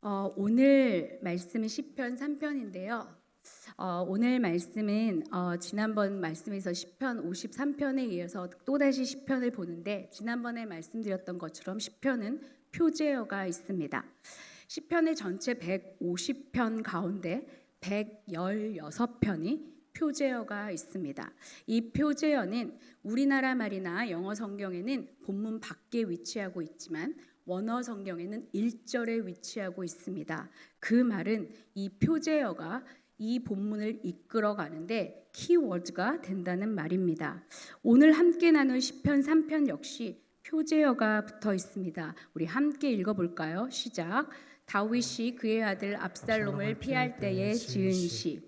오늘 말씀은 시편 3편인데요. 오늘 말씀은 지난번 말씀에서 시편 53편에 이어서 또다시 시편을 보는데, 지난번에 말씀드렸던 것처럼 시편은 표제어가 있습니다. 시편의 전체 150편 가운데 116편이 표제어가 있습니다. 이 표제어는 우리나라 말이나 영어 성경에는 본문 밖에 위치하고 있지만 원어 성경에는 1절에 위치하고 있습니다. 그 말은 이 표제어가 이 본문을 이끌어 가는데 키워드가 된다는 말입니다. 오늘 함께 나눌 시편 3편 역시 표제어가 붙어 있습니다. 우리 함께 읽어볼까요? 시작. 다윗이 그의 아들 압살롬을 피할 때에 지은 시.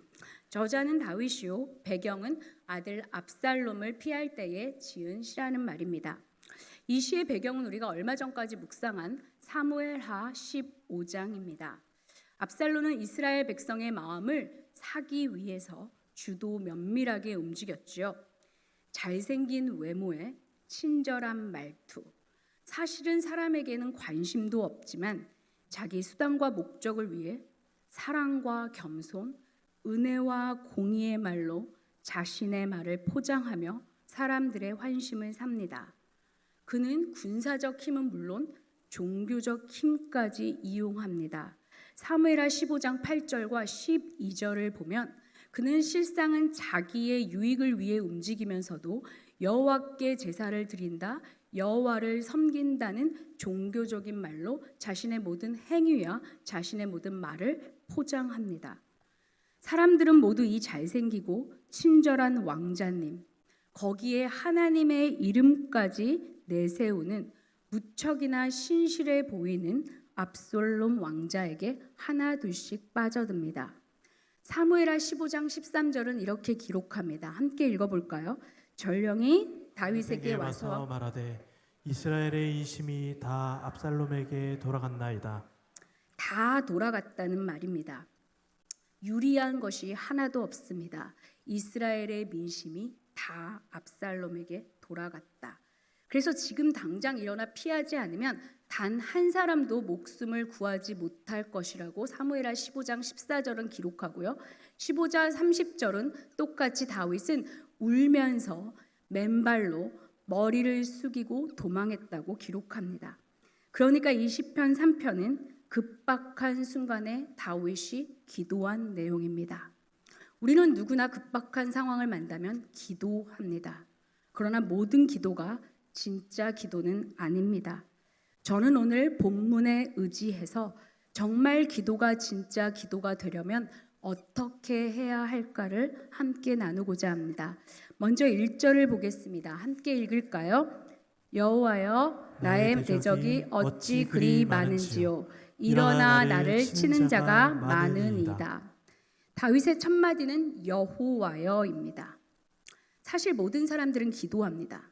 저자는 다윗이요, 배경은 아들 압살롬을 피할 때에 지은 시라는 말입니다. 이 시의 배경은 우리가 얼마 전까지 묵상한 사무엘하 15장입니다. 압살롬은 이스라엘 백성의 마음을 사기 위해서 주도 면밀하게 움직였지요. 잘생긴 외모에 친절한 말투, 사실은 사람에게는 관심도 없지만 자기 수단과 목적을 위해 사랑과 겸손, 은혜와 공의의 말로 자신의 말을 포장하며 사람들의 환심을 삽니다. 그는 군사적 힘은 물론 종교적 힘까지 이용합니다. 사무엘하 15장 8절과 12절을 보면 그는 실상은 자기의 유익을 위해 움직이면서도 여호와께 제사를 드린다, 여호와를 섬긴다는 종교적인 말로 자신의 모든 행위와 자신의 모든 말을 포장합니다. 사람들은 모두 이 잘생기고 친절한 왕자님, 거기에 하나님의 이름까지 내세우는 무척이나 신실해 보이는 압살롬 왕자에게 하나둘씩 빠져듭니다. 사무엘하 15장 13절은 이렇게 기록합니다. 함께 읽어볼까요? 전령이 다윗에게 와서 말하되 이스라엘의 이심이 다 압살롬에게 돌아갔나이다. 다 돌아갔다는 말입니다. 유리한 것이 하나도 없습니다. 이스라엘의 민심이 다 압살롬에게 돌아갔다. 그래서 지금 당장 일어나 피하지 않으면 단 한 사람도 목숨을 구하지 못할 것이라고 사무엘하 15장 14절은 기록하고요. 15장 30절은 똑같이 다윗은 울면서 맨발로 머리를 숙이고 도망했다고 기록합니다. 그러니까 이 시편 3편은 급박한 순간에 다윗이 기도한 내용입니다. 우리는 누구나 급박한 상황을 만나면 기도합니다. 그러나 모든 기도가 진짜 기도는 아닙니다. 저는 오늘 본문에 의지해서 정말 기도가 진짜 기도가 되려면 어떻게 해야 할까를 함께 나누고자 합니다. 먼저 1절을 보겠습니다. 함께 읽을까요? 여호와여, 나의 대적이 어찌 그리 많은지요. 일어나 나를 치는 자가 많으니이다. 다윗의 첫 마디는 여호와여입니다. 사실 모든 사람들은 기도합니다.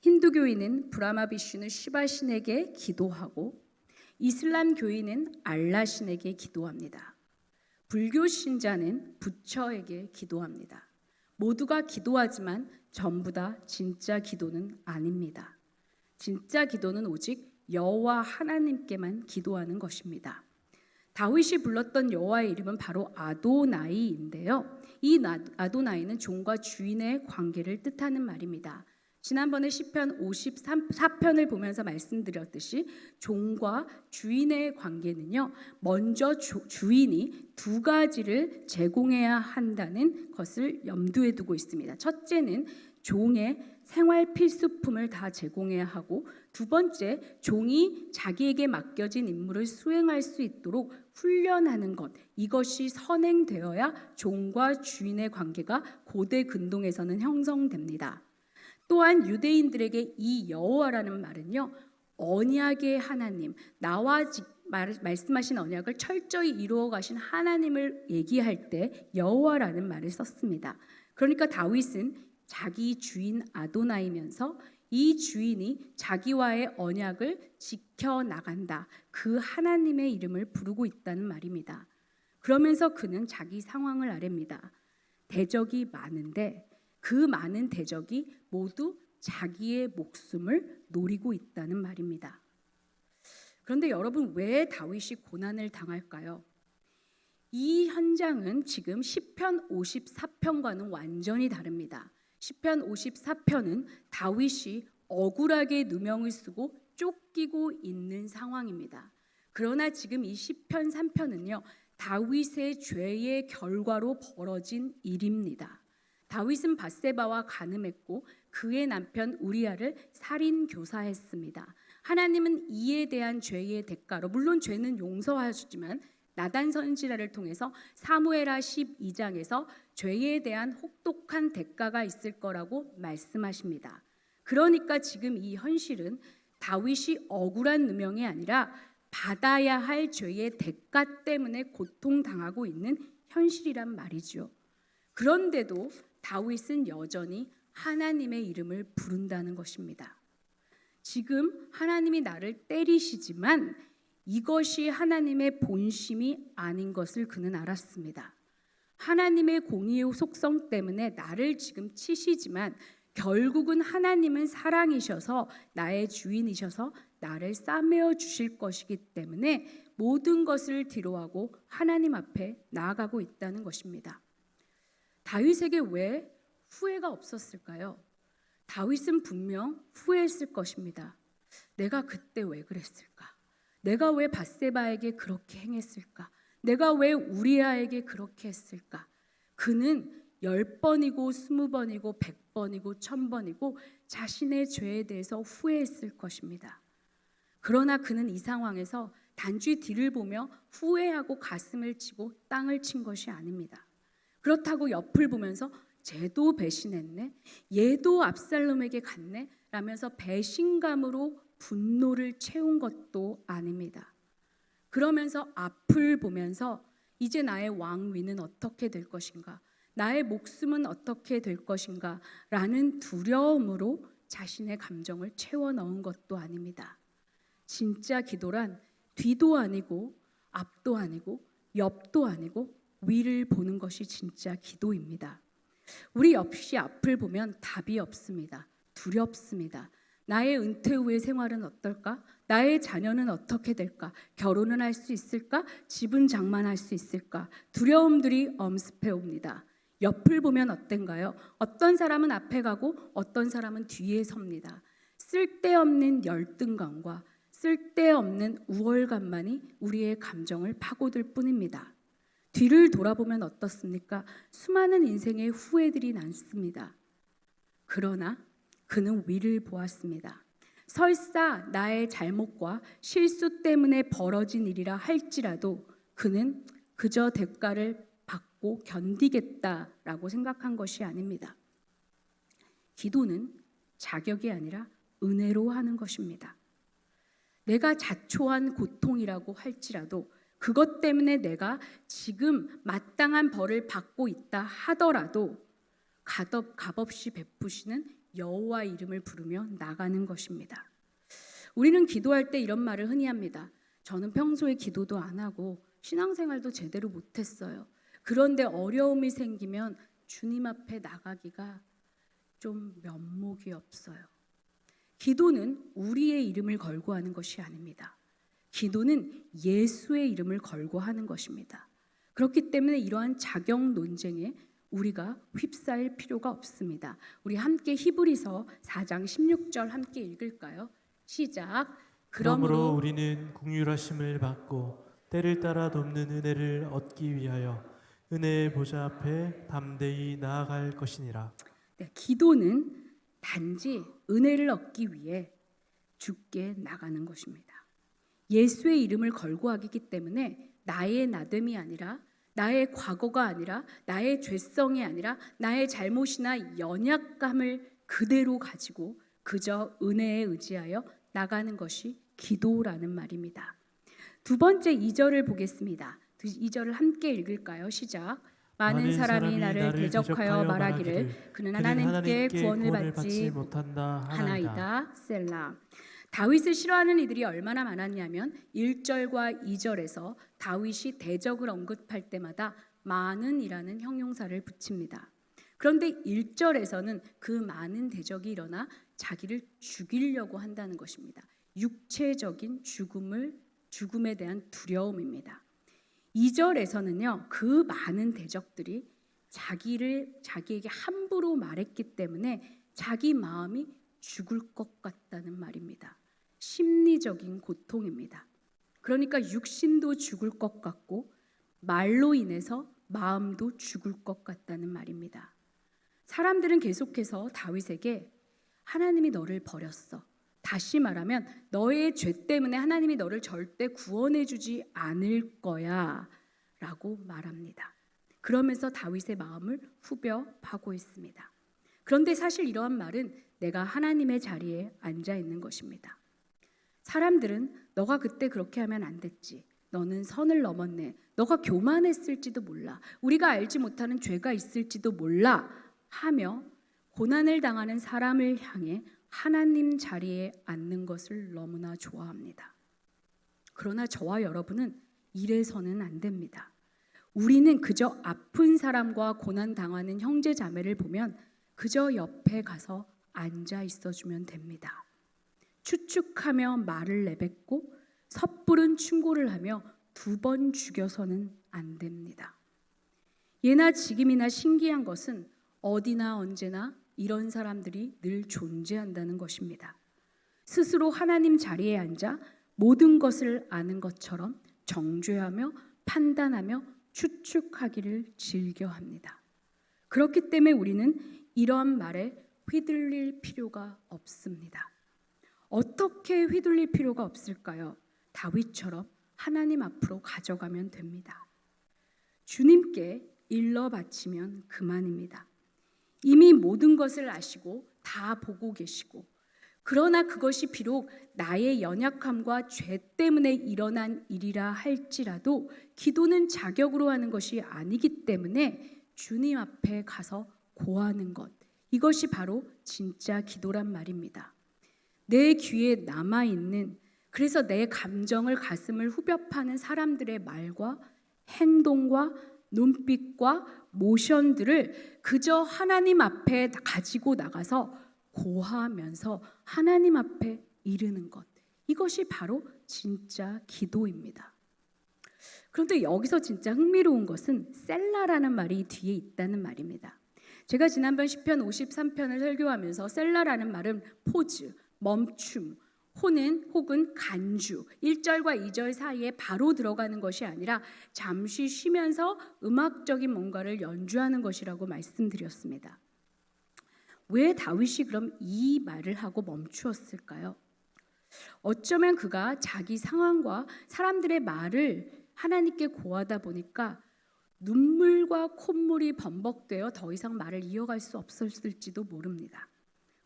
힌두교인은 브라마 비슈누 시바 신에게 기도하고, 이슬람 교인은 알라 신에게 기도합니다. 불교 신자는 부처에게 기도합니다. 모두가 기도하지만 전부 다 진짜 기도는 아닙니다. 진짜 기도는 오직 여호와 하나님께만 기도하는 것입니다. 다윗이 불렀던 여호와의 이름은 바로 아도나이인데요. 이 아도나이는 종과 주인의 관계를 뜻하는 말입니다. 지난번에 시편 54편을 보면서 말씀드렸듯이 종과 주인의 관계는요, 먼저 주인이 두 가지를 제공해야 한다는 것을 염두에 두고 있습니다. 첫째는 종의 생활 필수품을 다 제공해야 하고, 두 번째, 종이 자기에게 맡겨진 임무를 수행할 수 있도록 훈련하는 것, 이것이 선행되어야 종과 주인의 관계가 고대 근동에서는 형성됩니다. 또한 유대인들에게 이 여호와라는 말은요, 언약의 하나님, 나와 말씀하신 언약을 철저히 이루어 가신 하나님을 얘기할 때 여호와라는 말을 썼습니다. 그러니까 다윗은 자기 주인 아도나이면서 이 주인이 자기와의 언약을 지켜나간다, 그 하나님의 이름을 부르고 있다는 말입니다. 그러면서 그는 자기 상황을 아뢰입니다. 대적이 많은데 그 많은 대적이 모두 자기의 목숨을 노리고 있다는 말입니다. 그런데 여러분, 왜 다윗이 고난을 당할까요? 이 현장은 지금 시편 54편과는 완전히 다릅니다. 시편 54편은 다윗이 억울하게 누명을 쓰고 쫓기고 있는 상황입니다. 그러나 지금 이 시편 3편은요, 다윗의 죄의 결과로 벌어진 일입니다. 다윗은 밧세바와 간음했고 그의 남편 우리아를 살인 교사했습니다. 하나님은 이에 대한 죄의 대가로, 물론 죄는 용서하셨지만 나단 선지자를 통해서 사무엘하 12장에서 죄에 대한 혹독한 대가가 있을 거라고 말씀하십니다. 그러니까 지금 이 현실은 다윗이 억울한 누명이 아니라 받아야 할 죄의 대가 때문에 고통당하고 있는 현실이란 말이죠. 그런데도 다윗은 여전히 하나님의 이름을 부른다는 것입니다. 지금 하나님이 나를 때리시지만 이것이 하나님의 본심이 아닌 것을 그는 알았습니다. 하나님의 공의의 속성 때문에 나를 지금 치시지만 결국은 하나님은 사랑이셔서 나의 주인이셔서 나를 싸매어 주실 것이기 때문에 모든 것을 뒤로하고 하나님 앞에 나아가고 있다는 것입니다. 다윗에게 왜 후회가 없었을까요? 다윗은 분명 후회했을 것입니다. 내가 그때 왜 그랬을까? 내가 왜 밧세바에게 그렇게 행했을까? 내가 왜 우리아에게 그렇게 했을까? 그는 10번이고 20번이고 100번이고 1000번이고 자신의 죄에 대해서 후회했을 것입니다. 그러나 그는 이 상황에서 단지 뒤를 보며 후회하고 가슴을 치고 땅을 친 것이 아닙니다. 그렇다고 옆을 보면서 쟤도 배신했네, 얘도 압살롬에게 갔네 라면서 배신감으로 분노를 채운 것도 아닙니다. 그러면서 앞을 보면서 이제 나의 왕위는 어떻게 될 것인가, 나의 목숨은 어떻게 될 것인가 라는 두려움으로 자신의 감정을 채워 넣은 것도 아닙니다. 진짜 기도란 뒤도 아니고 앞도 아니고 옆도 아니고 위를 보는 것이 진짜 기도입니다. 우리 역시 앞을 보면 답이 없습니다. 두렵습니다. 나의 은퇴 후의 생활은 어떨까? 나의 자녀는 어떻게 될까? 결혼은 할 수 있을까? 집은 장만할 수 있을까? 두려움들이 엄습해 옵니다. 옆을 보면 어떤가요? 어떤 사람은 앞에 가고 어떤 사람은 뒤에 섭니다. 쓸데없는 열등감과 쓸데없는 우월감만이 우리의 감정을 파고들 뿐입니다. 뒤를 돌아보면 어떻습니까? 수많은 인생의 후회들이 남습니다. 그러나 그는 위를 보았습니다. 설사 나의 잘못과 실수 때문에 벌어진 일이라 할지라도 그는 그저 대가를 받고 견디겠다라고 생각한 것이 아닙니다. 기도는 자격이 아니라 은혜로 하는 것입니다. 내가 자초한 고통이라고 할지라도 그것 때문에 내가 지금 마땅한 벌을 받고 있다 하더라도 값없이 베푸시는 여호와 이름을 부르며 나가는 것입니다. 우리는 기도할 때 이런 말을 흔히 합니다. 저는 평소에 기도도 안 하고 신앙생활도 제대로 못했어요. 그런데 어려움이 생기면 주님 앞에 나가기가 좀 면목이 없어요. 기도는 우리의 이름을 걸고 하는 것이 아닙니다. 기도는 예수의 이름을 걸고 하는 것입니다. 그렇기 때문에 이러한 자격 논쟁에 우리가 휩싸일 필요가 없습니다. 우리 함께 히브리서 4장 16절 함께 읽을까요? 시작. 그러므로 우리는 긍휼하심을 받고 때를 따라 돕는 은혜를 얻기 위하여 은혜의 보좌 앞에 담대히 나아갈 것이니라. 네, 기도는 단지 은혜를 얻기 위해 주께 나가는 것입니다. 예수의 이름을 걸고 하기 때문에 나의 나됨이 아니라, 나의 과거가 아니라, 나의 죄성이 아니라, 나의 잘못이나 연약감을 그대로 가지고 그저 은혜에 의지하여 나가는 것이 기도라는 말입니다. 두 번째 2절을 보겠습니다. 2절을 함께 읽을까요? 시작. 많은 사람이 나를 대적하여 말하기를 그는 하나님께 구원을 받지 못하나이다. 셀라. 다윗을 싫어하는 이들이 얼마나 많았냐면 1절과 2절에서 다윗이 대적을 언급할 때마다 많은이라는 형용사를 붙입니다. 그런데 1절에서는 그 많은 대적이 일어나 자기를 죽이려고 한다는 것입니다. 육체적인 죽음에 대한 두려움입니다. 2절에서는요. 그 많은 대적들이 자기에게 함부로 말했기 때문에 자기 마음이 죽을 것 같다는 말입니다. 심리적인 고통입니다. 그러니까 육신도 죽을 것 같고 말로 인해서 마음도 죽을 것 같다는 말입니다. 사람들은 계속해서 다윗에게 하나님이 너를 버렸어. 다시 말하면 너의 죄 때문에 하나님이 너를 절대 구원해 주지 않을 거야 라고 말합니다. 그러면서 다윗의 마음을 후벼 파고 있습니다. 그런데 사실 이러한 말은 내가 하나님의 자리에 앉아 있는 것입니다. 사람들은 너가 그때 그렇게 하면 안 됐지. 너는 선을 넘었네. 너가 교만했을지도 몰라. 우리가 알지 못하는 죄가 있을지도 몰라 하며 고난을 당하는 사람을 향해 하나님 자리에 앉는 것을 너무나 좋아합니다. 그러나 저와 여러분은 이래서는 안 됩니다. 우리는 그저 아픈 사람과 고난 당하는 형제 자매를 보면 그저 옆에 가서 앉아 있어주면 됩니다. 추측하며 말을 내뱉고 섣부른 충고를 하며 2번 죽여서는 안 됩니다. 예나 지금이나 신기한 것은 어디나 언제나 이런 사람들이 늘 존재한다는 것입니다. 스스로 하나님 자리에 앉아 모든 것을 아는 것처럼 정죄하며 판단하며 추측하기를 즐겨합니다. 그렇기 때문에 우리는 이러한 말에 휘둘릴 필요가 없습니다. 어떻게 휘둘릴 필요가 없을까요? 다윗처럼 하나님 앞으로 가져가면 됩니다. 주님께 일러 바치면 그만입니다. 이미 모든 것을 아시고 다 보고 계시고, 그러나 그것이 비록 나의 연약함과 죄 때문에 일어난 일이라 할지라도 기도는 자격으로 하는 것이 아니기 때문에 주님 앞에 가서 고하는 것, 이것이 바로 진짜 기도란 말입니다. 내 귀에 남아있는, 그래서 내 감정을 가슴을 후벼 파는 사람들의 말과 행동과 눈빛과 모션들을 그저 하나님 앞에 가지고 나가서 고하면서 하나님 앞에 이르는 것, 이것이 바로 진짜 기도입니다. 그런데 여기서 진짜 흥미로운 것은 셀라라는 말이 뒤에 있다는 말입니다. 제가 지난번 시편 53편을 설교하면서 셀라라는 말은 포즈, 멈춤, 혹은 간주, 1절과 2절 사이에 바로 들어가는 것이 아니라 잠시 쉬면서 음악적인 뭔가를 연주하는 것이라고 말씀드렸습니다. 왜 다윗이 그럼 이 말을 하고 멈추었을까요? 어쩌면 그가 자기 상황과 사람들의 말을 하나님께 고하다 보니까 눈물과 콧물이 범벅되어 더 이상 말을 이어갈 수 없었을지도 모릅니다.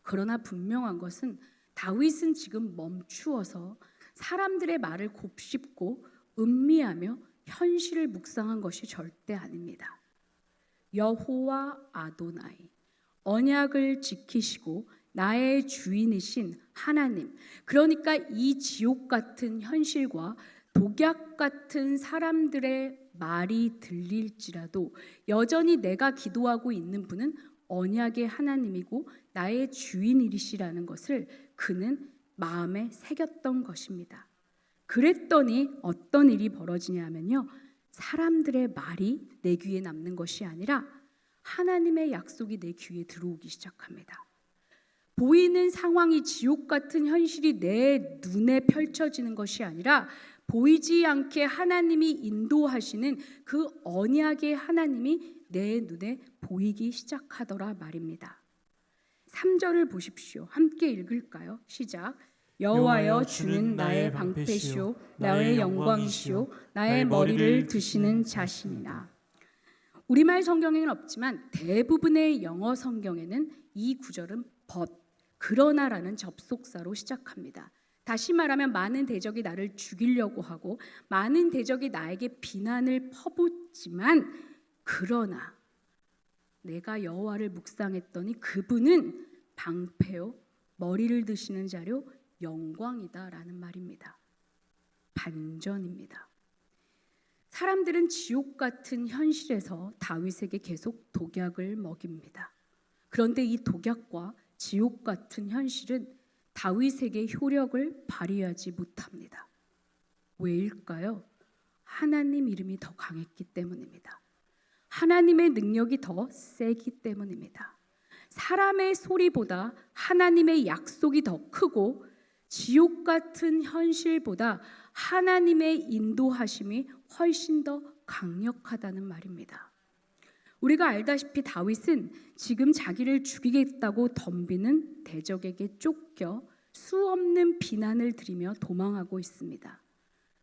그러나 분명한 것은 다윗은 지금 멈추어서 사람들의 말을 곱씹고 음미하며 현실을 묵상한 것이 절대 아닙니다. 여호와 아도나이, 언약을 지키시고 나의 주인이신 하나님, 그러니까 이 지옥 같은 현실과 독약 같은 사람들의 말이 들릴지라도 여전히 내가 기도하고 있는 분은 언약의 하나님이고 나의 주인이시라는 것을 그는 마음에 새겼던 것입니다. 그랬더니 어떤 일이 벌어지냐면요, 사람들의 말이 내 귀에 남는 것이 아니라 하나님의 약속이 내 귀에 들어오기 시작합니다. 보이는 상황이 지옥 같은 현실이 내 눈에 펼쳐지는 것이 아니라 보이지 않게 하나님이 인도하시는 그 언약의 하나님이 내 눈에 보이기 시작하더라 말입니다. 3절을 보십시오. 함께 읽을까요? 시작. 여호와여, 주는 나의 방패시오 나의 영광이시오 나의 머리를 드시는 자신이라. 우리말 성경에는 없지만 대부분의 영어 성경에는 이 구절은 but, 그러나라는 접속사로 시작합니다. 다시 말하면 많은 대적이 나를 죽이려고 하고 많은 대적이 나에게 비난을 퍼붓지만 그러나 내가 여호와를 묵상했더니 그분은 방패요 머리를 드시는 자료 영광이다라는 말입니다. 반전입니다. 사람들은 지옥 같은 현실에서 다윗에게 계속 독약을 먹입니다. 그런데 이 독약과 지옥 같은 현실은 다윗에게 효력을 발휘하지 못합니다. 왜일까요? 하나님 이름이 더 강했기 때문입니다. 하나님의 능력이 더 세기 때문입니다. 사람의 소리보다 하나님의 약속이 더 크고 지옥 같은 현실보다 하나님의 인도하심이 훨씬 더 강력하다는 말입니다. 우리가 알다시피 다윗은 지금 자기를 죽이겠다고 덤비는 대적에게 쫓겨 수없는 비난을 들이며 도망하고 있습니다.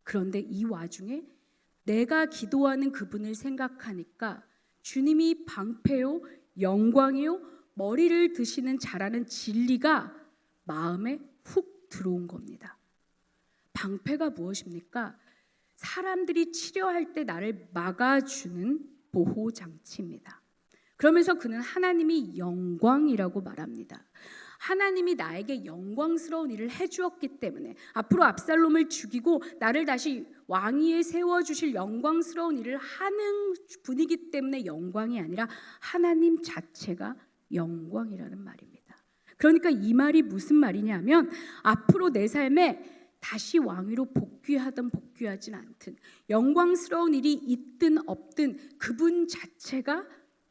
그런데 이 와중에 내가 기도하는 그분을 생각하니까 주님이 방패요, 영광이요, 머리를 드시는 자라는 진리가 마음에 훅 들어온 겁니다. 방패가 무엇입니까? 사람들이 치려할 때 나를 막아주는 보호장치입니다. 그러면서 그는 하나님이 영광이라고 말합니다. 하나님이 나에게 영광스러운 일을 해주었기 때문에 앞으로 압살롬을 죽이고 나를 다시 왕위에 세워주실 영광스러운 일을 하는 분이기 때문에 영광이 아니라 하나님 자체가 영광이라는 말입니다. 그러니까 이 말이 무슨 말이냐면 앞으로 내 삶에 다시 왕위로 복귀하든 복귀하진 않든 영광스러운 일이 있든 없든 그분 자체가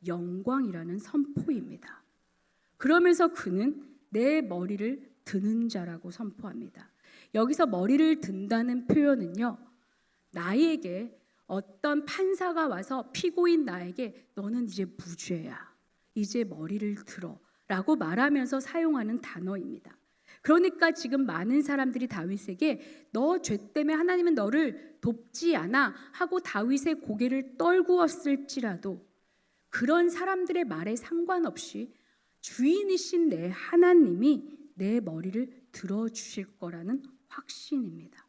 영광이라는 선포입니다. 그러면서 그는 내 머리를 드는 자라고 선포합니다. 여기서 머리를 든다는 표현은요, 나에게 어떤 판사가 와서 피고인 나에게 너는 이제 무죄야, 이제 머리를 들어 라고 말하면서 사용하는 단어입니다. 그러니까 지금 많은 사람들이 다윗에게 너 죄 때문에 하나님은 너를 돕지 않아 하고 다윗의 고개를 떨구었을지라도 그런 사람들의 말에 상관없이 주인이신 내 하나님이 내 머리를 들어주실 거라는 확신입니다.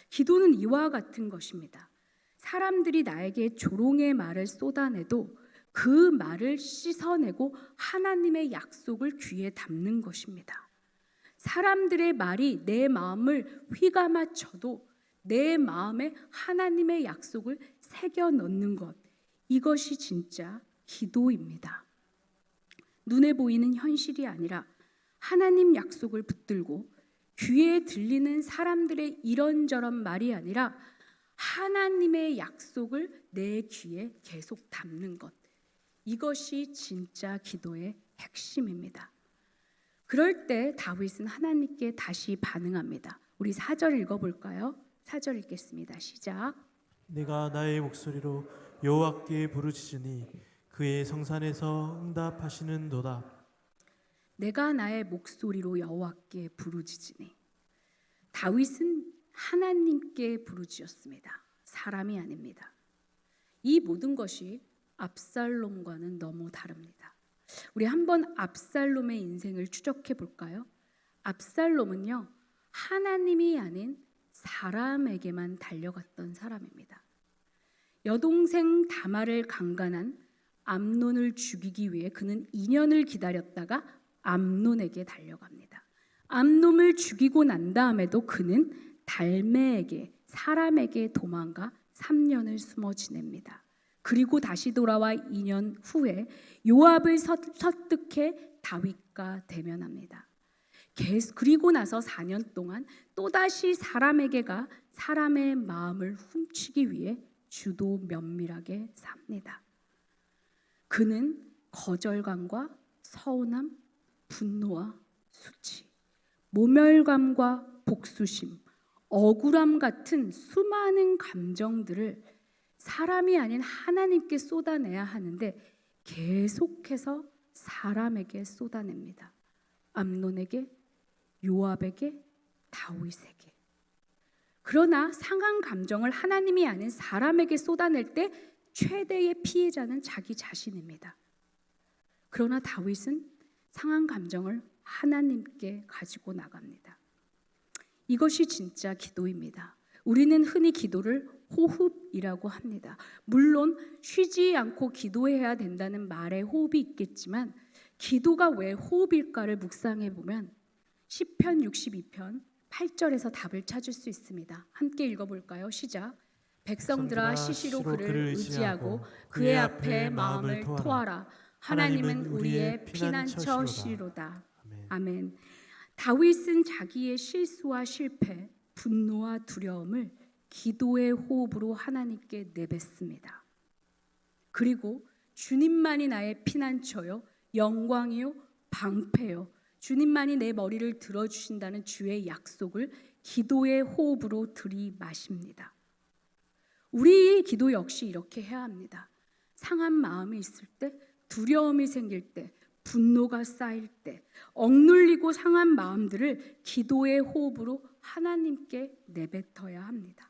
기도는 이와 같은 것입니다. 사람들이 나에게 조롱의 말을 쏟아내도 그 말을 씻어내고 하나님의 약속을 귀에 담는 것입니다. 사람들의 말이 내 마음을 휘감아쳐도 내 마음에 하나님의 약속을 새겨 넣는 것, 이것이 진짜 기도입니다. 눈에 보이는 현실이 아니라 하나님 약속을 붙들고 귀에 들리는 사람들의 이런저런 말이 아니라 하나님의 약속을 내 귀에 계속 담는 것, 이것이 진짜 기도의 핵심입니다. 그럴 때 다윗은 하나님께 다시 반응합니다. 우리 4절 읽어볼까요? 4절 읽겠습니다. 시작. 내가 나의 목소리로 여호와께 부르짖으니 그의 성산에서 응답하시는도다. 내가 나의 목소리로 여호와께 부르짖으니. 다윗은 하나님께 부르짖었습니다. 사람이 아닙니다. 이 모든 것이 압살롬과는 너무 다릅니다. 우리 한번 압살롬의 인생을 추적해 볼까요? 압살롬은요, 하나님이 아닌 사람에게만 달려갔던 사람입니다. 여동생 다말을 강간한 암논을 죽이기 위해 그는 2년을 기다렸다가 암논에게 달려갑니다. 암논을 죽이고 난 다음에도 그는 달메에게, 사람에게 도망가 3년을 숨어 지냅니다. 그리고 다시 돌아와 2년 후에 요압을 설득해 다윗과 대면합니다. 그리고 나서 4년 동안 또다시 사람에게 가 사람의 마음을 훔치기 위해 주도 면밀하게 삽니다. 그는 거절감과 서운함, 분노와 수치, 모멸감과 복수심, 억울함 같은 수많은 감정들을 사람이 아닌 하나님께 쏟아내야 하는데 계속해서 사람에게 쏟아냅니다. 암논에게, 요압에게, 다윗에게. 그러나 상한 감정을 하나님이 아닌 사람에게 쏟아낼 때 최대의 피해자는 자기 자신입니다. 그러나 다윗은 상한 감정을 하나님께 가지고 나갑니다. 이것이 진짜 기도입니다. 우리는 흔히 기도를 호흡이라고 합니다. 물론 쉬지 않고 기도해야 된다는 말에 호흡이 있겠지만 기도가 왜 호흡일까를 묵상해 보면 시편 62편 8절에서 답을 찾을 수 있습니다. 함께 읽어볼까요? 시작. 백성들아 시시로 그를 의지하고 그의 앞에 마음을 토하라. 하나님은 우리의 피난처시로다. 아멘. 다윗은 자기의 실수와 실패, 분노와 두려움을 기도의 호흡으로 하나님께 내뱉습니다. 그리고 주님만이 나의 피난처요, 영광이요, 방패요, 주님만이 내 머리를 들어주신다는 주의 약속을 기도의 호흡으로 들이마십니다. 우리의 기도 역시 이렇게 해야 합니다. 상한 마음이 있을 때, 두려움이 생길 때, 분노가 쌓일 때, 억눌리고 상한 마음들을 기도의 호흡으로 하나님께 내뱉어야 합니다.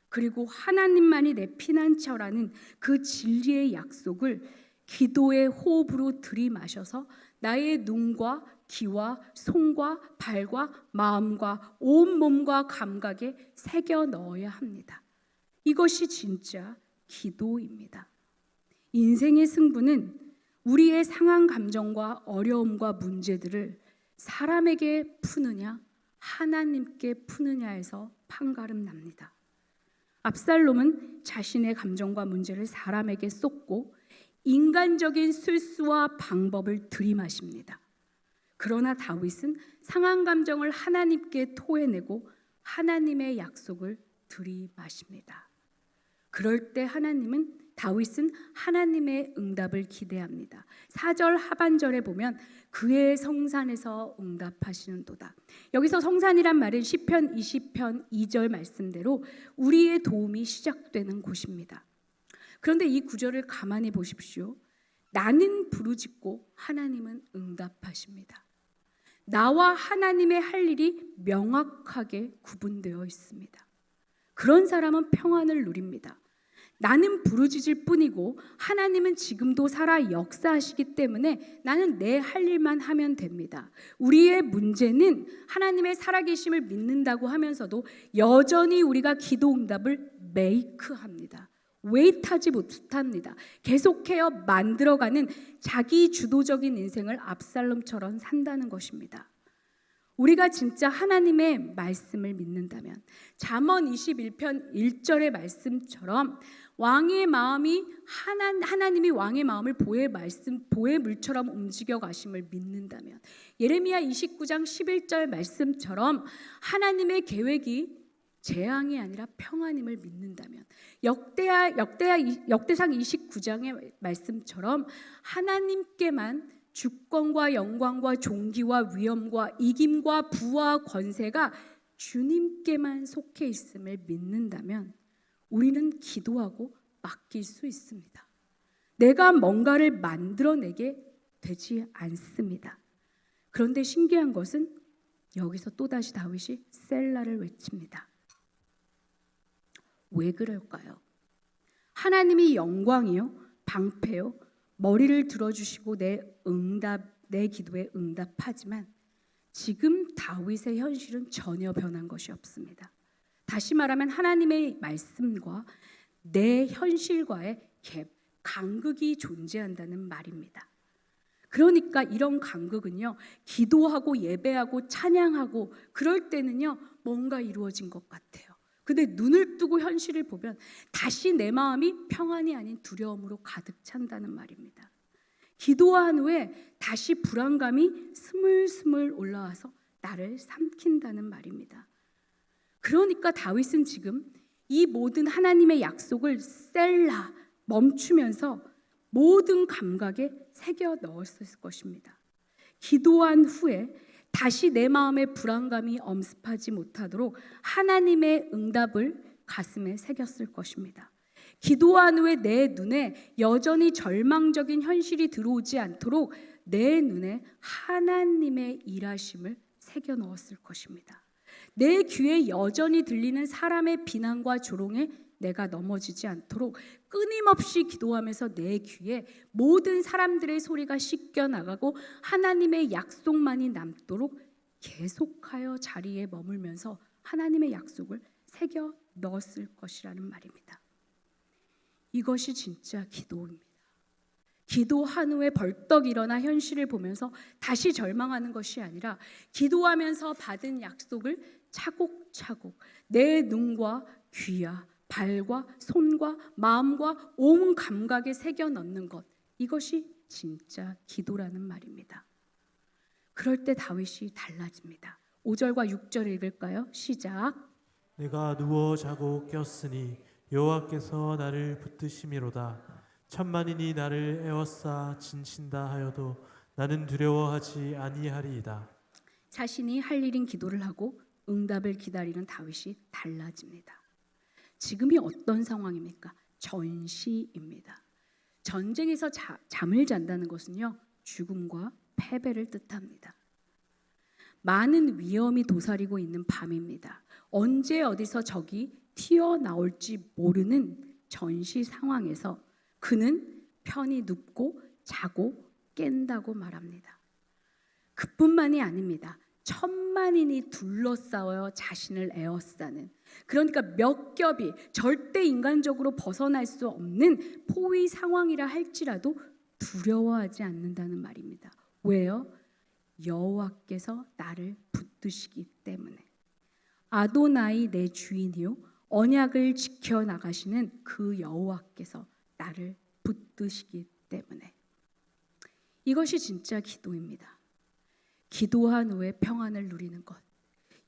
그리고 하나님만이 내 피난처라는 그 진리의 약속을 기도의 호흡으로 들이마셔서 나의 눈과 귀와 손과 발과 마음과 온 몸과 감각에 새겨 넣어야 합니다. 이것이 진짜 기도입니다. 인생의 승부는 우리의 상한 감정과 어려움과 문제들을 사람에게 푸느냐 하나님께 푸느냐에서 판가름 납니다. 압살롬은 자신의 감정과 문제를 사람에게 쏟고 인간적인 술수와 방법을 들이마십니다. 그러나 다윗은 상한 감정을 하나님께 토해내고 하나님의 약속을 들이마십니다. 그럴 때 다윗은 하나님의 응답을 기대합니다. 4절 하반절에 보면 그의 성산에서 응답하시는도다. 여기서 성산이란 말은 시편 20편 2절 말씀대로 우리의 도움이 시작되는 곳입니다. 그런데 이 구절을 가만히 보십시오. 나는 부르짖고 하나님은 응답하십니다. 나와 하나님의 할 일이 명확하게 구분되어 있습니다. 그런 사람은 평안을 누립니다. 나는 부르짖을 뿐이고 하나님은 지금도 살아 역사하시기 때문에 나는 내 할 일만 하면 됩니다. 우리의 문제는 하나님의 살아계심을 믿는다고 하면서도 여전히 우리가 기도 응답을 메이크합니다. 웨이트하지 못합니다. 계속해서 만들어가는 자기 주도적인 인생을 압살롬처럼 산다는 것입니다. 우리가 진짜 하나님의 말씀을 믿는다면 잠언 21편 1절의 말씀처럼 하나님이 왕의 마음을 보의 물처럼 움직여 가심을 믿는다면 예레미야 29장 11절 말씀처럼 하나님의 계획이 재앙이 아니라 평안임을 믿는다면 역대상 29장의 말씀처럼 하나님께만 주권과 영광과 존귀와 위엄과 이김과 부와 권세가 주님께만 속해 있음을 믿는다면 우리는 기도하고 맡길 수 있습니다. 내가 뭔가를 만들어내게 되지 않습니다. 그런데 신기한 것은 여기서 또다시 다윗이 셀라를 외칩니다. 왜 그럴까요? 하나님이 영광이요, 방패요, 머리를 들어주시고 내 기도에 응답하지만 지금 다윗의 현실은 전혀 변한 것이 없습니다. 다시 말하면 하나님의 말씀과 내 현실과의 갭, 간극이 존재한다는 말입니다. 그러니까 이런 간극은요, 기도하고 예배하고 찬양하고 그럴 때는요 뭔가 이루어진 것 같아요. 근데 눈을 뜨고 현실을 보면 다시 내 마음이 평안이 아닌 두려움으로 가득 찬다는 말입니다. 기도한 후에 다시 불안감이 스물스물 올라와서 나를 삼킨다는 말입니다. 그러니까 다윗은 지금 이 모든 하나님의 약속을 셀라 멈추면서 모든 감각에 새겨 넣었을 것입니다. 기도한 후에 다시 내 마음의 불안감이 엄습하지 못하도록 하나님의 응답을 가슴에 새겼을 것입니다. 기도한 후에 내 눈에 여전히 절망적인 현실이 들어오지 않도록 내 눈에 하나님의 일하심을 새겨 넣었을 것입니다. 내 귀에 여전히 들리는 사람의 비난과 조롱에 내가 넘어지지 않도록 끊임없이 기도하면서 내 귀에 모든 사람들의 소리가 씻겨 나가고 하나님의 약속만이 남도록 계속하여 자리에 머물면서 하나님의 약속을 새겨 넣었을 것이라는 말입니다. 이것이 진짜 기도입니다. 기도한 후에 벌떡 일어나 현실을 보면서 다시 절망하는 것이 아니라 기도하면서 받은 약속을 차곡차곡 내 눈과 귀와 발과 손과 마음과 온 감각에 새겨 넣는 것, 이것이 진짜 기도라는 말입니다. 그럴 때 다윗이 달라집니다. 5절과 6절 읽을까요? 시작. 내가 누워 자고 꼈으니 여호와께서 나를 붙드심이로다. 천만인이 나를 에워싸 진친다 하여도 나는 두려워하지 아니하리이다. 자신이 할 일인 기도를 하고 응답을 기다리는 다윗이 달라집니다. 지금이 어떤 상황입니까? 전시입니다. 전쟁에서 잠을 잔다는 것은요, 죽음과 패배를 뜻합니다. 많은 위험이 도사리고 있는 밤입니다. 언제 어디서 적이 튀어나올지 모르는 전시 상황에서 그는 편히 눕고 자고 깬다고 말합니다. 그뿐만이 아닙니다. 천만인이 둘러싸여 자신을 에워싸는, 그러니까 몇 겹이 절대 인간적으로 벗어날 수 없는 포위 상황이라 할지라도 두려워하지 않는다는 말입니다. 왜요? 여호와께서 나를 붙드시기 때문에. 아도나이 내 주인이요 언약을 지켜 나가시는 그 여호와께서 나를 붙드시기 때문에. 이것이 진짜 기도입니다. 기도한 후에 평안을 누리는 것.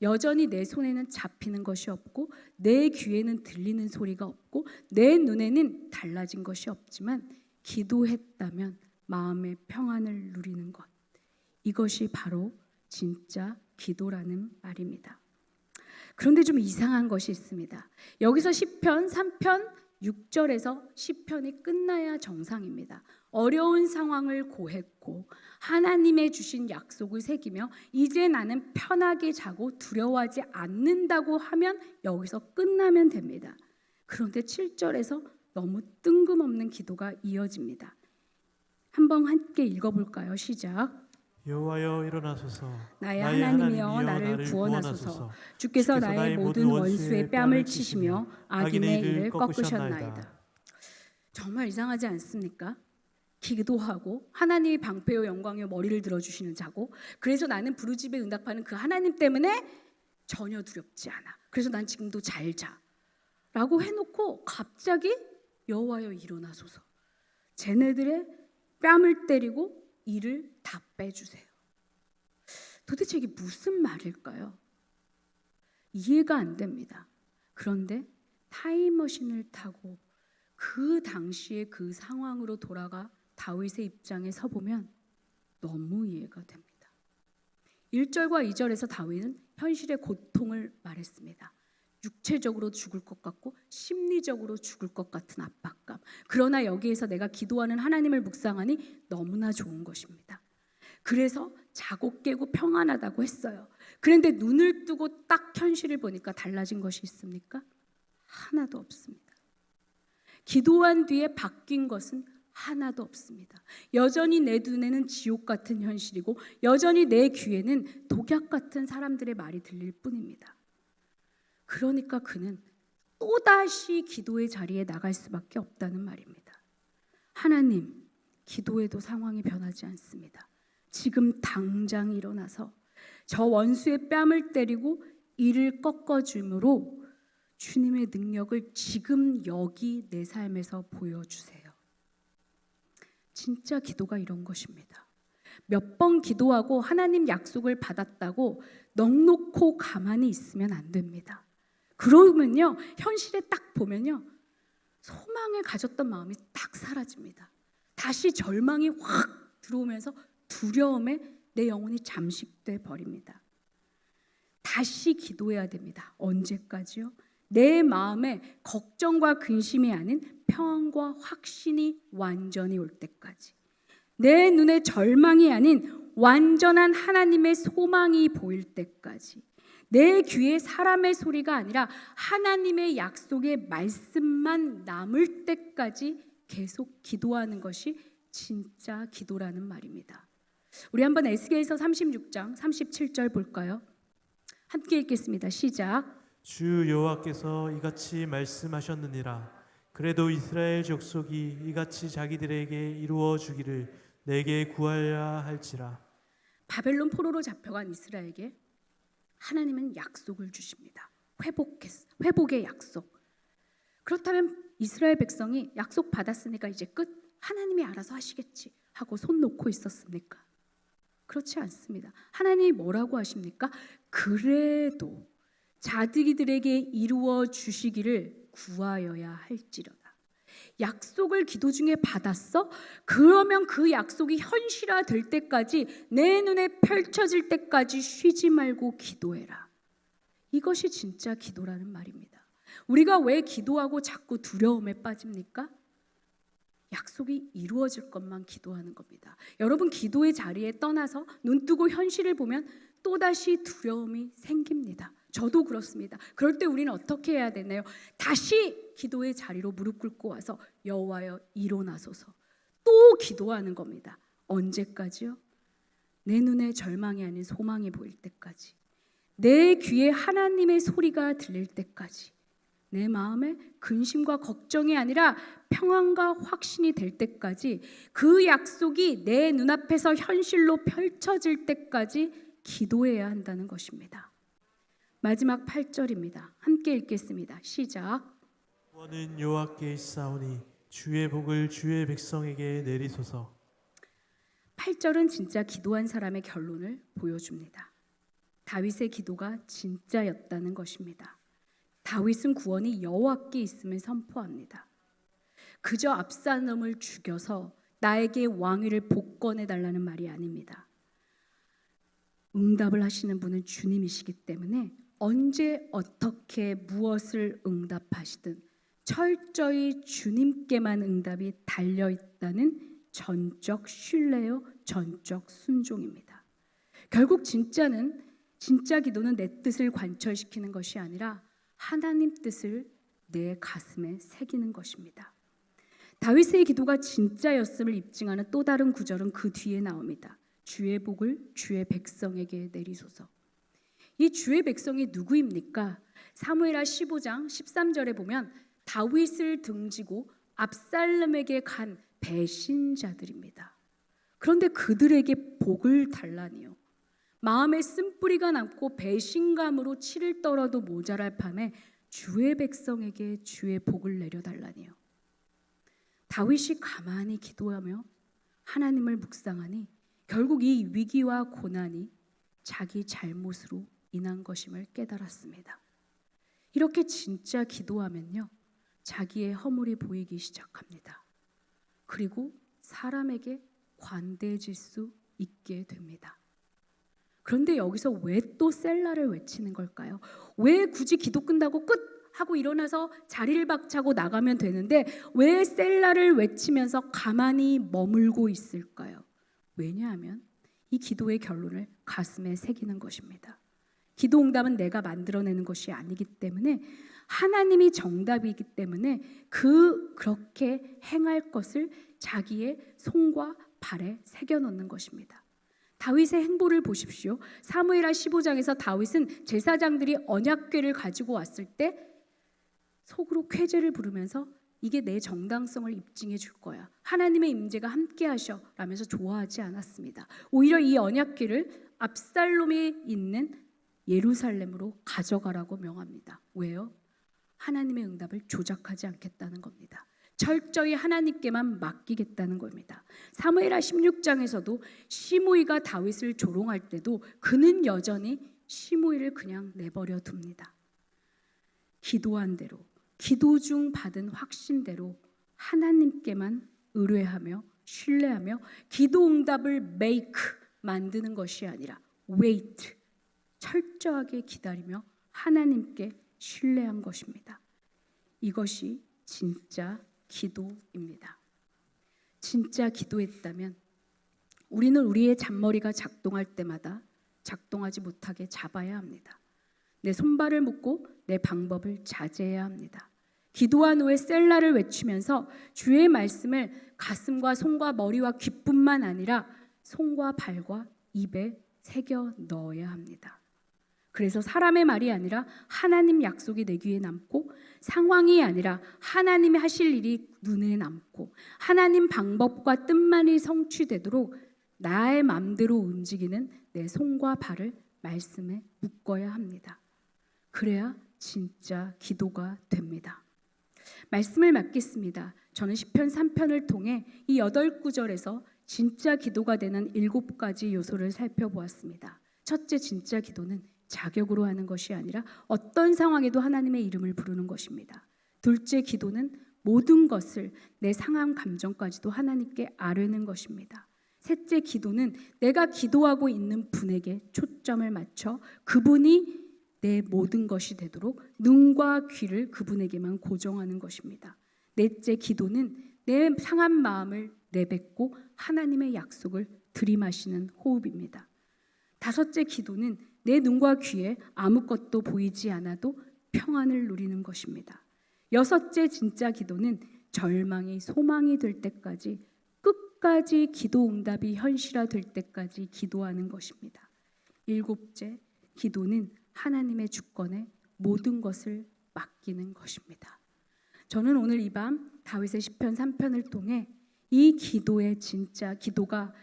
여전히 내 손에는 잡히는 것이 없고 내 귀에는 들리는 소리가 없고 내 눈에는 달라진 것이 없지만 기도했다면 마음의 평안을 누리는 것. 이것이 바로 진짜 기도라는 말입니다. 그런데 좀 이상한 것이 있습니다. 여기서 시편 3편 6절에서 시편이 끝나야 정상입니다. 어려운 상황을 고했고 하나님의 주신 약속을 새기며 이제 나는 편하게 자고 두려워하지 않는다고 하면 여기서 끝나면 됩니다. 그런데 7절에서 너무 뜬금없는 기도가 이어집니다. 한번 함께 읽어볼까요? 시작. 여호와여 일어나소서. 나의 하나님이여 나를 구원하소서. 주께서 나의 모든 원수의 뺨을 치시며 악인의 일을 꺾으셨나이다. 정말 이상하지 않습니까? 기도하고 하나님이 방패요 영광요 머리를 들어주시는 자고, 그래서 나는 부르짖에 응답하는 그 하나님 때문에 전혀 두렵지 않아. 그래서 난 지금도 잘 자. 라고 해놓고 갑자기 여호와여 일어나소서. 쟤네들의 뺨을 때리고 이를 다 빼주세요. 도대체 이게 무슨 말일까요? 이해가 안 됩니다. 그런데 타임머신을 타고 그 당시의 그 상황으로 돌아가 다윗의 입장에 서보면 너무 이해가 됩니다. 1절과 2절에서 다윗은 현실의 고통을 말했습니다. 육체적으로 죽을 것 같고 심리적으로 죽을 것 같은 압박감. 그러나 여기에서 내가 기도하는 하나님을 묵상하니 너무나 좋은 것입니다. 그래서 자고 깨고 평안하다고 했어요. 그런데 눈을 뜨고 딱 현실을 보니까 달라진 것이 있습니까? 하나도 없습니다. 기도한 뒤에 바뀐 것은 하나도 없습니다. 여전히 내 눈에는 지옥 같은 현실이고 여전히 내 귀에는 독약 같은 사람들의 말이 들릴 뿐입니다. 그러니까 그는 또다시 기도의 자리에 나갈 수밖에 없다는 말입니다. 하나님, 기도해도 상황이 변하지 않습니다. 지금 당장 일어나서 저 원수의 뺨을 때리고 이를 꺾어줌으로 주님의 능력을 지금 여기 내 삶에서 보여주세요. 진짜 기도가 이런 것입니다. 몇 번 기도하고 하나님 약속을 받았다고 넋놓고 가만히 있으면 안 됩니다. 그러면요, 현실에 딱 보면요, 소망을 가졌던 마음이 딱 사라집니다. 다시 절망이 확 들어오면서 두려움에 내 영혼이 잠식돼 버립니다. 다시 기도해야 됩니다. 언제까지요? 내 마음에 걱정과 근심이 아닌 평안과 확신이 완전히 올 때까지. 내 눈에 절망이 아닌 완전한 하나님의 소망이 보일 때까지. 내 귀에 사람의 소리가 아니라 하나님의 약속의 말씀만 남을 때까지 계속 기도하는 것이 진짜 기도라는 말입니다. 우리 한번 에스겔서 36장 37절 볼까요? 함께 읽겠습니다. 시작. 주 여호와께서 이같이 말씀하셨느니라. 그래도 이스라엘 족속이 이같이 자기들에게 이루어 주기를 내게 구하여야 할지라. 바벨론 포로로 잡혀간 이스라엘에게 하나님은 약속을 주십니다. 회복의 약속. 그렇다면 이스라엘 백성이 약속 받았으니까 이제 끝, 하나님이 알아서 하시겠지 하고 손 놓고 있었습니까? 그렇지 않습니다. 하나님이 뭐라고 하십니까? 그래도 자기들에게 이루어 주시기를 구하여야 할지로다. 약속을 기도 중에 받았어? 그러면 그 약속이 현실화될 때까지, 내 눈에 펼쳐질 때까지 쉬지 말고 기도해라. 이것이 진짜 기도라는 말입니다. 우리가 왜 기도하고 자꾸 두려움에 빠집니까? 약속이 이루어질 것만 기도하는 겁니다. 여러분, 기도의 자리에 떠나서 눈 뜨고 현실을 보면 또다시 두려움이 생깁니다. 저도 그렇습니다. 그럴 때 우리는 어떻게 해야 되나요? 다시 기도의 자리로 무릎 꿇고 와서 여호와여 일어나소서, 또 기도하는 겁니다. 언제까지요? 내 눈에 절망이 아닌 소망이 보일 때까지, 내 귀에 하나님의 소리가 들릴 때까지, 내 마음에 근심과 걱정이 아니라 평안과 확신이 될 때까지, 그 약속이 내 눈앞에서 현실로 펼쳐질 때까지 기도해야 한다는 것입니다. 마지막 8절입니다. 함께 읽겠습니다. 시작. 구원은 여호와께 있사오니 주의 복을 주의 백성에게 내리소서. 8절은 진짜 기도한 사람의 결론을 보여줍니다. 다윗의 기도가 진짜였다는 것입니다. 다윗은 구원이 여호와께 있음을 선포합니다. 그저 압살롬을 죽여서 나에게 왕위를 복권해 달라는 말이 아닙니다. 응답을 하시는 분은 주님이시기 때문에 언제 어떻게 무엇을 응답하시든 철저히 주님께만 응답이 달려있다는 전적 신뢰요, 전적 순종입니다. 결국 진짜 기도는 내 뜻을 관철시키는 것이 아니라 하나님 뜻을 내 가슴에 새기는 것입니다. 다윗의 기도가 진짜였음을 입증하는 또 다른 구절은 그 뒤에 나옵니다. 주의 복을 주의 백성에게 내리소서. 이 주의 백성이 누구입니까? 사무엘하 15장 13절에 보면 다윗을 등지고 압살롬에게 간 배신자들입니다. 그런데 그들에게 복을 달라니요. 마음에 쓴뿌리가 남고 배신감으로 치를 떨어도 모자랄 판에 주의 백성에게 주의 복을 내려달라니요. 다윗이 가만히 기도하며 하나님을 묵상하니 결국 이 위기와 고난이 자기 잘못으로 인한 것임을 깨달았습니다. 이렇게 진짜 기도하면요, 자기의 허물이 보이기 시작합니다. 그리고 사람에게 관대해질 수 있게 됩니다. 그런데 여기서 왜 또 셀라를 외치는 걸까요? 왜 굳이 기도 끝나고 끝 하고 일어나서 자리를 박차고 나가면 되는데 왜 셀라를 외치면서 가만히 머물고 있을까요? 왜냐하면 이 기도의 결론을 가슴에 새기는 것입니다. 기도 응답은 내가 만들어내는 것이 아니기 때문에, 하나님이 정답이기 때문에 그렇게 행할 것을 자기의 손과 발에 새겨놓는 것입니다. 다윗의 행보를 보십시오. 사무엘하 15장에서 다윗은 제사장들이 언약궤를 가지고 왔을 때 속으로 쾌제를 부르면서 이게 내 정당성을 입증해 줄 거야, 하나님의 임재가 함께 하셔 라면서 좋아하지 않았습니다. 오히려 이 언약궤를 압살롬이 있는 예루살렘으로 가져가라고 명합니다. 왜요? 하나님의 응답을 조작하지 않겠다는 겁니다. 철저히 하나님께만 맡기겠다는 겁니다. 사무엘하 16장에서도 시므이가 다윗을 조롱할 때도 그는 여전히 시므이를 그냥 내버려 둡니다. 기도한 대로, 기도 중 받은 확신대로 하나님께만 의뢰하며 신뢰하며 기도 응답을 만드는 것이 아니라 wait, 철저하게 기다리며 하나님께 신뢰한 것입니다. 이것이 진짜 기도입니다. 진짜 기도했다면 우리는 우리의 잔머리가 작동할 때마다 작동하지 못하게 잡아야 합니다. 내 손발을 묶고 내 방법을 자제해야 합니다. 기도한 후에 셀라를 외치면서 주의 말씀을 가슴과 손과 머리와 귓뿐만 아니라 손과 발과 입에 새겨 넣어야 합니다. 그래서 사람의 말이 아니라 하나님 약속이 내 귀에 남고, 상황이 아니라 하나님이 하실 일이 눈에 남고, 하나님 방법과 뜻만이 성취되도록 나의 마음대로 움직이는 내 손과 발을 말씀에 묶어야 합니다. 그래야 진짜 기도가 됩니다. 말씀을 맡겠습니다. 저는 시편 3편을 통해 이 8구절에서 진짜 기도가 되는 7가지 요소를 살펴보았습니다. 첫째, 진짜 기도는 자격으로 하는 것이 아니라 어떤 상황에도 하나님의 이름을 부르는 것입니다. 둘째, 기도는 모든 것을 내 상황 감정까지도 하나님께 아뢰는 것입니다. 셋째, 기도는 내가 기도하고 있는 분에게 초점을 맞춰 그분이 내 모든 것이 되도록 눈과 귀를 그분에게만 고정하는 것입니다. 넷째, 기도는 내 상한 마음을 내뱉고 하나님의 약속을 들이마시는 호흡입니다. 다섯째, 기도는 내 눈과 귀에 아무것도 보이지 않아도 평안을 누리는 것입니다. 여섯째, 진짜 기도는 절망이 소망이 될 때까지 끝까지 기도 응답이 현실화될 때까지 기도하는 것입니다. 일곱째, 기도는 하나님의 주권에 모든 것을 맡기는 것입니다. 저는 오늘 이 밤 다윗의 시편 3편을 통해 이 기도의 진짜 기도가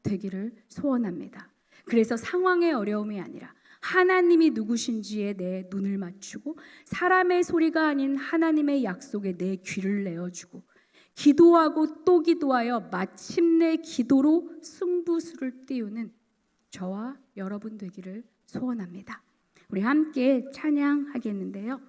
되기를 소원합니다. 그래서 상황의 어려움이 아니라 하나님이 누구신지에 내 눈을 맞추고 사람의 소리가 아닌 하나님의 약속에 내 귀를 내어주고 기도하고 또 기도하여 마침내 기도로 승부수를 띄우는 저와 여러분 되기를 소원합니다. 우리 함께 찬양하겠는데요.